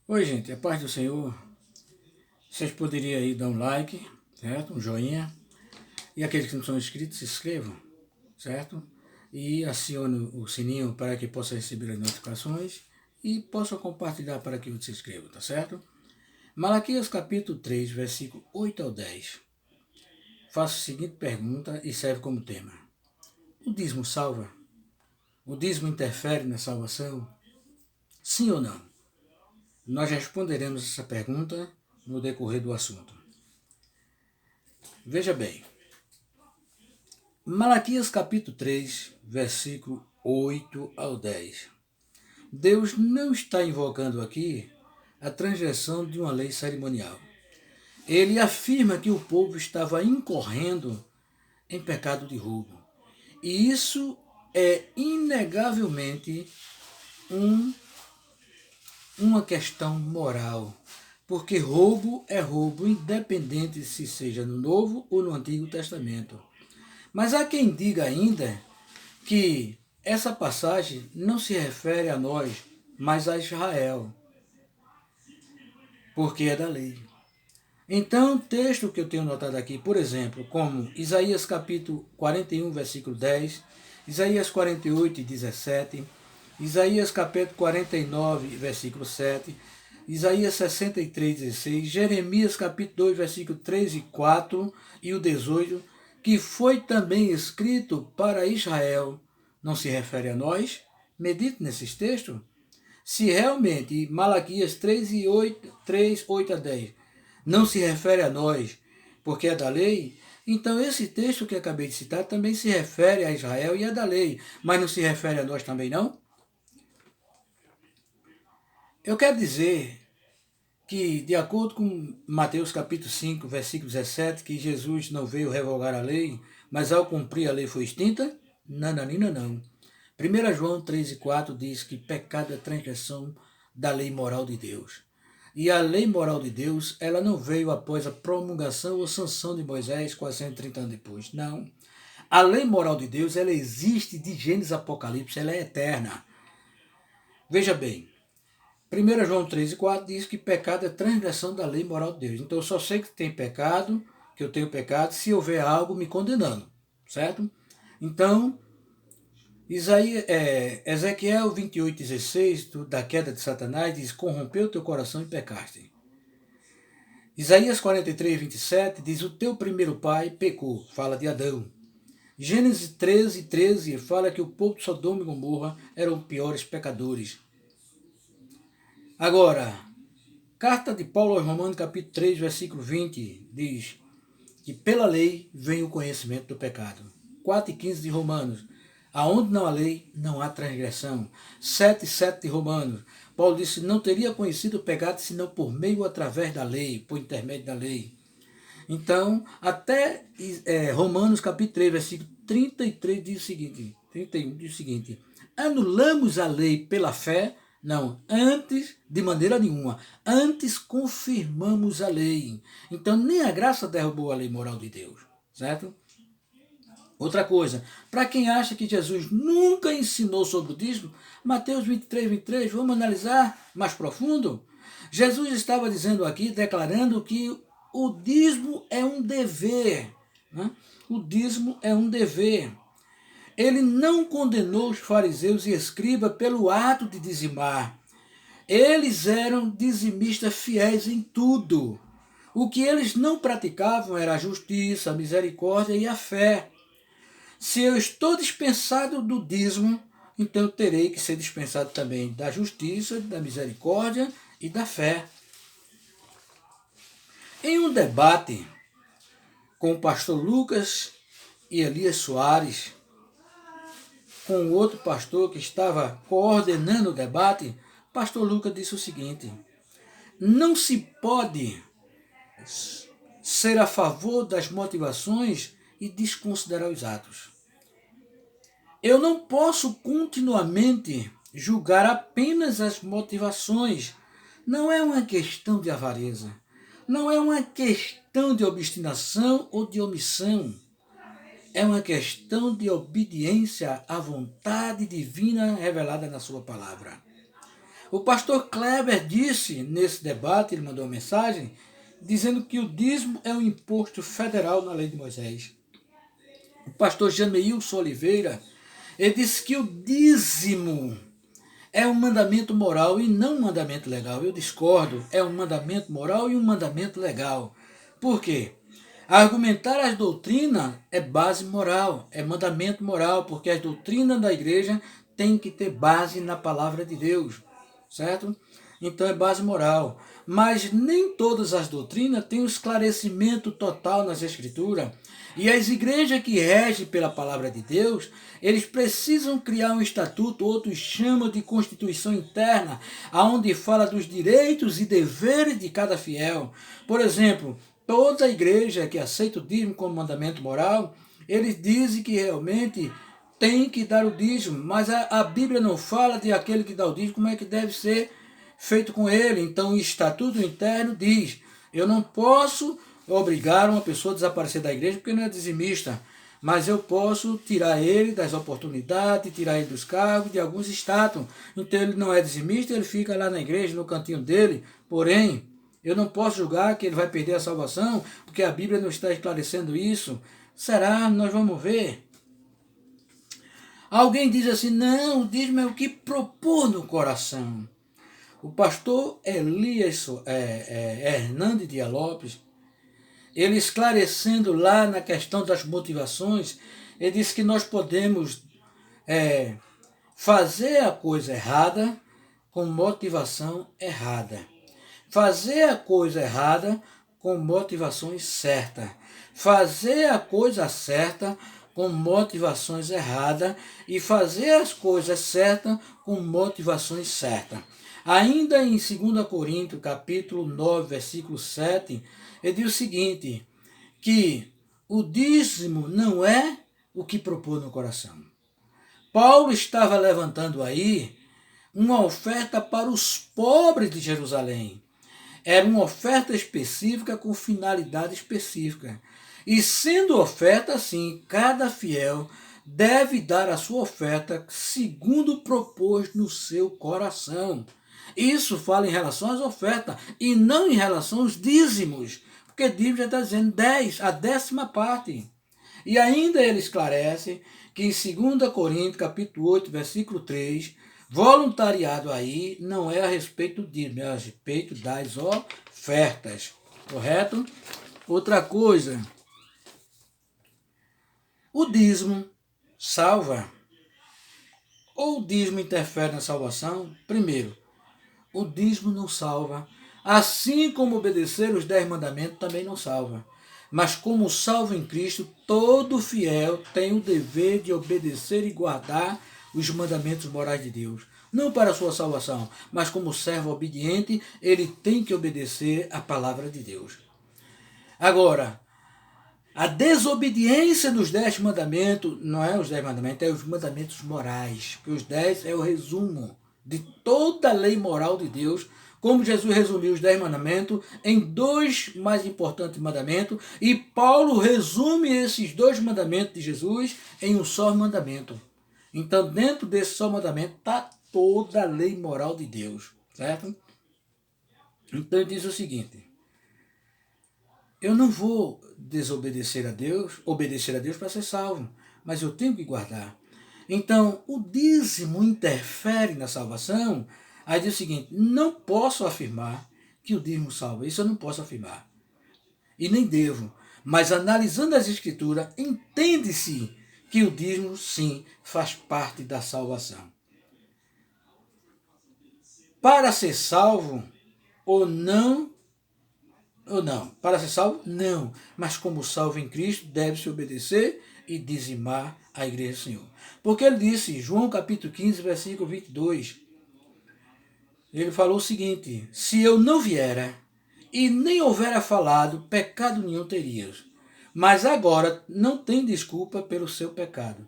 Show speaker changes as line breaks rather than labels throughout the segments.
Oi, gente, a paz do Senhor. Vocês poderiam aí dar um like, certo? Um joinha. E aqueles que não são inscritos, se inscrevam, certo? E acione o sininho para que possa receber as notificações e possa compartilhar para que outros se inscrevam, tá certo? Malaquias capítulo 3, versículo 8 ao 10. Faço a seguinte pergunta e serve como tema. O dízimo salva? O dízimo interfere na salvação? Sim ou não? Nós responderemos essa pergunta no decorrer do assunto. Veja bem, Malaquias capítulo 3, versículo 8 ao 10. Deus não está invocando aqui a transgressão de uma lei cerimonial. Ele afirma que o povo estava incorrendo em pecado de roubo. E isso é inegavelmente um, uma questão moral. Porque roubo é roubo, independente se seja no Novo ou no Antigo Testamento. Mas há quem diga ainda que essa passagem não se refere a nós, mas a Israel, porque é da lei. Então, o texto que eu tenho notado aqui, por exemplo, como Isaías capítulo 41, versículo 10, Isaías 48, 17, Isaías capítulo 49, versículo 7, Isaías 63, 16, Jeremias capítulo 2, versículo 3 e 4 e o 18, que foi também escrito para Israel, não se refere a nós? Medite nesses textos. Se realmente Malaquias 3, e 8, 3, 8 a 10 não se refere a nós, porque é da lei, então esse texto que acabei de citar também se refere a Israel e é da lei, mas não se refere a nós também não? Eu quero dizer que, de acordo com Mateus capítulo 5, versículo 17, que Jesus não veio revogar a lei, mas ao cumprir a lei foi extinta? Nananina não. 1 João 3 e 4 diz que pecado é transgressão da lei moral de Deus. E a lei moral de Deus, ela não veio após a promulgação ou sanção de Moisés 430 anos depois. Não. A lei moral de Deus, ela existe de Gênesis a Apocalipse, ela é eterna. Veja bem, 1 João 3 e 4 diz que pecado é transgressão da lei moral de Deus. Então eu só sei que tem pecado, que eu tenho pecado, se houver algo me condenando, certo? Então, Ezequiel 28,16, da queda de Satanás, diz: corrompeu teu coração e pecaste. Isaías 43, 27 diz: o teu primeiro pai pecou, fala de Adão. Gênesis 13, 13 fala que o povo de Sodoma e Gomorra eram piores pecadores. Agora, carta de Paulo aos Romanos, capítulo 3, versículo 20, diz que pela lei vem o conhecimento do pecado. 4 e 15 de Romanos: aonde não há lei, não há transgressão. 7 e 7 de Romanos: Paulo disse: não teria conhecido o pecado senão por meio ou através da lei, por intermédio da lei. Então, até Romanos capítulo 3, versículo 33 diz o seguinte, 31 diz o seguinte: anulamos a lei pela fé? Não, antes, de maneira nenhuma, antes confirmamos a lei. Então, nem a graça derrubou a lei moral de Deus, certo? Outra coisa, para quem acha que Jesus nunca ensinou sobre o dízimo, Mateus 23, 23, vamos analisar mais profundo? Jesus estava dizendo aqui, declarando que o dízimo é um dever. Né? O dízimo é um dever. Ele não condenou os fariseus e escribas pelo ato de dizimar. Eles eram dizimistas fiéis em tudo. O que eles não praticavam era a justiça, a misericórdia e a fé. Se eu estou dispensado do dízimo, então eu terei que ser dispensado também da justiça, da misericórdia e da fé. Em um debate com o pastor Lucas e Elias Soares, com outro pastor que estava coordenando o debate, o pastor Lucas disse o seguinte: não se pode ser a favor das motivações e desconsiderar os atos. Eu não posso continuamente julgar apenas as motivações. Não é uma questão de avareza. Não é uma questão de obstinação ou de omissão. É uma questão de obediência à vontade divina revelada na sua palavra. O pastor Kleber disse nesse debate, ele mandou uma mensagem, dizendo que o dízimo é um imposto federal na lei de Moisés. O pastor Jameilson Oliveira, ele disse que o dízimo é um mandamento moral e não um mandamento legal. Eu discordo, é um mandamento moral e um mandamento legal. Por quê? Argumentar as doutrinas é base moral, é mandamento moral, porque as doutrinas da igreja têm que ter base na palavra de Deus, certo? Então é base moral. Mas nem todas as doutrinas têm um esclarecimento total nas Escrituras. E as igrejas que regem pela palavra de Deus, eles precisam criar um estatuto, outros chamam de constituição interna, aonde fala dos direitos e deveres de cada fiel. Por exemplo, toda igreja que aceita o dízimo como mandamento moral, eles dizem que realmente tem que dar o dízimo, mas a Bíblia não fala de aquele que dá o dízimo, como é que deve ser feito com ele. Então o estatuto interno diz, eu não posso obrigar uma pessoa a desaparecer da igreja porque não é dizimista, mas eu posso tirar ele das oportunidades, tirar ele dos cargos, de alguns status. Então ele não é dizimista, ele fica lá na igreja, no cantinho dele, porém, eu não posso julgar que ele vai perder a salvação, porque a Bíblia não está esclarecendo isso. Será? Nós vamos ver. Alguém diz assim, não, o dízimo é o que propor no coração. O pastor Elias Hernandes Dias Lopes, ele esclarecendo lá na questão das motivações, ele disse que nós podemos fazer a coisa errada com motivação errada. Fazer a coisa errada com motivações certas. Fazer a coisa certa com motivações erradas e fazer as coisas certas com motivações certas. Ainda em 2 Coríntios, capítulo 9, versículo 7, ele diz o seguinte, que o dízimo não é o que propôs no coração. Paulo estava levantando aí uma oferta para os pobres de Jerusalém. Era uma oferta específica com finalidade específica. E sendo oferta assim, cada fiel deve dar a sua oferta segundo propôs no seu coração. Isso fala em relação às ofertas e não em relação aos dízimos, porque dízimo já está dizendo 10, a 10ª parte. E ainda ele esclarece que em 2 Coríntios, capítulo 8, versículo 3, voluntariado aí não é a respeito do dízimo, é a respeito das ofertas, correto? Outra coisa, o dízimo salva ou o dízimo interfere na salvação? Primeiro, o dízimo não salva, assim como obedecer os 10 mandamentos também não salva. Mas como salvo em Cristo, todo fiel tem o dever de obedecer e guardar os mandamentos morais de Deus. Não para a sua salvação, mas como servo obediente, ele tem que obedecer a palavra de Deus. Agora, a desobediência dos 10 mandamentos, não é os 10 mandamentos, é os mandamentos morais. Porque os 10 é o resumo de toda a lei moral de Deus, como Jesus resumiu os 10 mandamentos em 2 mais importantes mandamentos, e Paulo resume esses 2 mandamentos de Jesus em um só mandamento. Então, dentro desse só mandamento está toda a lei moral de Deus, certo? Então, ele diz o seguinte, eu não vou desobedecer a Deus, obedecer a Deus para ser salvo, mas eu tenho que guardar. Então, o dízimo interfere na salvação. Aí diz o seguinte, não posso afirmar que o dízimo salva, isso eu não posso afirmar. E nem devo, mas analisando as escrituras, entende-se que o dízimo, sim, faz parte da salvação. Para ser salvo ou não, para ser salvo, não, mas como salvo em Cristo, deve-se obedecer e dizimar a igreja do Senhor. Porque ele disse, João capítulo 15, versículo 22, ele falou o seguinte, se eu não viera e nem houvera falado, pecado nenhum terias, mas agora não tem desculpa pelo seu pecado.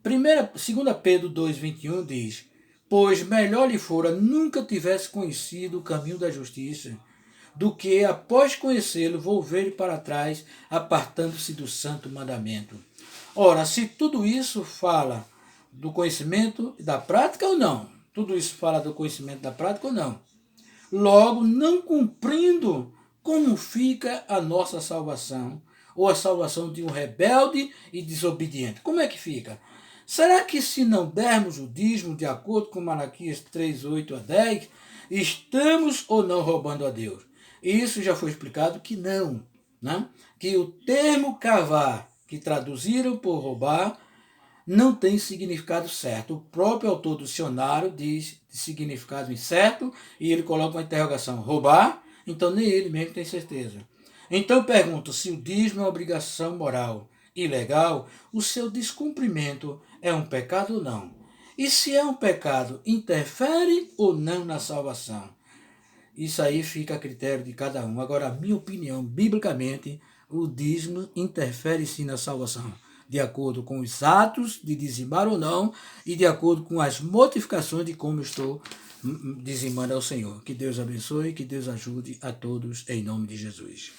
2 Pedro 2,21 diz, pois melhor lhe fora nunca tivesse conhecido o caminho da justiça, do que, após conhecê-lo, volver para trás, apartando-se do santo mandamento. Ora, se tudo isso fala do conhecimento e da prática ou não? Tudo isso fala do conhecimento da prática ou não? Logo, não cumprindo, como fica a nossa salvação? Ou a salvação de um rebelde e desobediente? Como é que fica? Será que se não dermos o dízimo de acordo com Malaquias 3, 8 a 10, estamos ou não roubando a Deus? Isso já foi explicado que não, né? Que o termo cavar, que traduziram por roubar, não tem significado certo. O próprio autor do dicionário diz de significado incerto e ele coloca uma interrogação. Roubar? Então nem ele mesmo tem certeza. Então eu pergunto, se o dízimo é uma obrigação moral e legal, o seu descumprimento é um pecado ou não? E se é um pecado, interfere ou não na salvação? Isso aí fica a critério de cada um. Agora, a minha opinião, biblicamente, o dízimo interfere sim na salvação, de acordo com os atos de dizimar ou não e de acordo com as modificações de como estou dizimando ao Senhor. Que Deus abençoe, que Deus ajude a todos, em nome de Jesus.